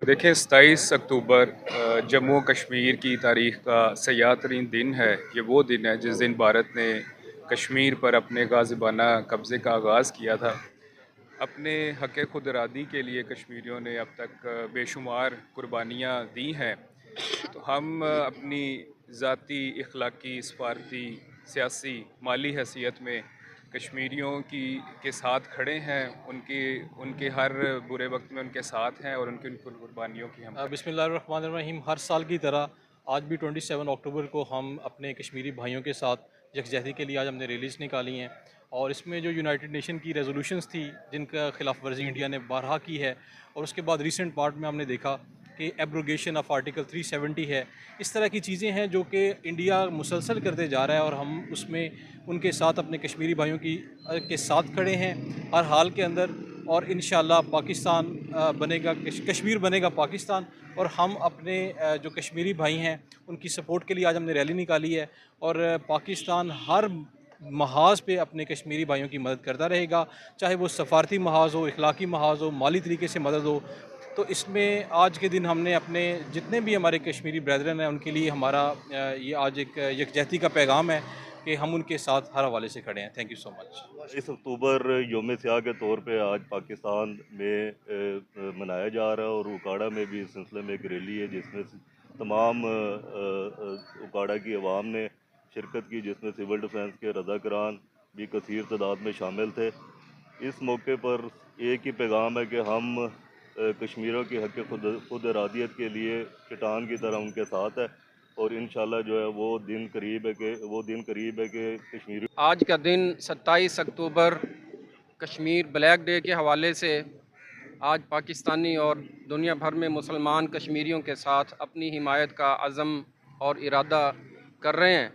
دیکھیں 27 اکتوبر جموں و کشمیر کی تاریخ کا سیاہ ترین دن ہے۔ یہ وہ دن ہے جس دن بھارت نے کشمیر پر اپنے غازبانہ قبضے کا آغاز کیا تھا۔ اپنے حق خود ارادی کے لیے کشمیریوں نے اب تک بے شمار قربانیاں دی ہیں۔ تو ہم اپنی ذاتی، اخلاقی، سفارتی، سیاسی، مالی حیثیت میں کشمیریوں کے ساتھ کھڑے ہیں، ان کے ہر برے وقت میں ان کے ساتھ ہیں اور ان قربانیوں کی ہم بسم اللہ الرحمن الرحیم۔ ہر سال کی طرح آج بھی 27 اکتوبر کو ہم اپنے کشمیری بھائیوں کے ساتھ یکجہتی کے لیے آج ہم نے ریلیز نکالی ہیں، اور اس میں جو یونائٹڈ نیشن کی ریزولوشنز تھی جن کا خلاف ورزی انڈیا نے بارہا کی ہے، اور اس کے بعد ریسنٹ پارٹ میں ہم نے دیکھا کہ ایبروگیشن آف آرٹیکل 370 ہے۔ اس طرح کی چیزیں ہیں جو کہ انڈیا مسلسل کرتے جا رہا ہے، اور ہم اس میں ان کے ساتھ اپنے کشمیری بھائیوں کے ساتھ کھڑے ہیں ہر حال کے اندر، اور انشاءاللہ پاکستان بنے گا، کشمیر بنے گا پاکستان، اور ہم اپنے جو کشمیری بھائی ہیں ان کی سپورٹ کے لیے آج ہم نے ریلی نکالی ہے، اور پاکستان ہر محاذ پہ اپنے کشمیری بھائیوں کی مدد کرتا رہے گا، چاہے وہ سفارتی محاذ ہو، اخلاقی محاذ ہو، مالی طریقے سے مدد ہو۔ تو اس میں آج کے دن ہم نے اپنے جتنے بھی ہمارے کشمیری برادرن ہیں ان کے لیے ہمارا یہ آج ایک یکجہتی کا پیغام ہے کہ ہم ان کے ساتھ ہر حوالے سے کھڑے ہیں۔ تھینک یو سو مچ۔ 22 اکتوبر یوم سیاہ کے طور پہ آج پاکستان میں منایا جا رہا ہے، اور اکاڑا میں بھی اس سلسلے میں ایک ریلی ہے جس میں تمام اکاڑا کی عوام نے شرکت کی، جس میں سول ڈیفنس کے رضاکاران بھی کثیر تعداد میں شامل تھے۔ اس موقع پر ایک ہی پیغام ہے کہ ہم کشمیریوں کی حق خود ارادیت کے لیے چٹان کی طرح ان کے ساتھ ہے، اور انشاءاللہ جو ہے وہ دن قریب ہے کہ کشمیری آج کا دن 27 اکتوبر کشمیر بلیک ڈے کے حوالے سے آج پاکستانی اور دنیا بھر میں مسلمان کشمیریوں کے ساتھ اپنی حمایت کا عزم اور ارادہ کر رہے ہیں۔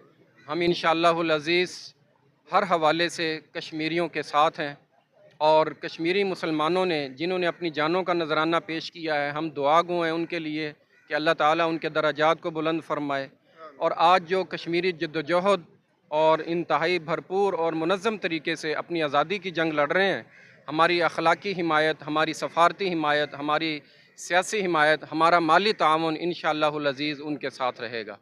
ہم انشاءاللہ العزیز ہر حوالے سے کشمیریوں کے ساتھ ہیں، اور کشمیری مسلمانوں نے جنہوں نے اپنی جانوں کا نذرانہ پیش کیا ہے، ہم دعا گو ہیں ان کے لیے کہ اللہ تعالیٰ ان کے درجات کو بلند فرمائے۔ اور آج جو کشمیری جدوجہد اور انتہائی بھرپور اور منظم طریقے سے اپنی آزادی کی جنگ لڑ رہے ہیں، ہماری اخلاقی حمایت، ہماری سفارتی حمایت، ہماری سیاسی حمایت، ہمارا مالی تعاون انشاءاللہ العزیز ان کے ساتھ رہے گا۔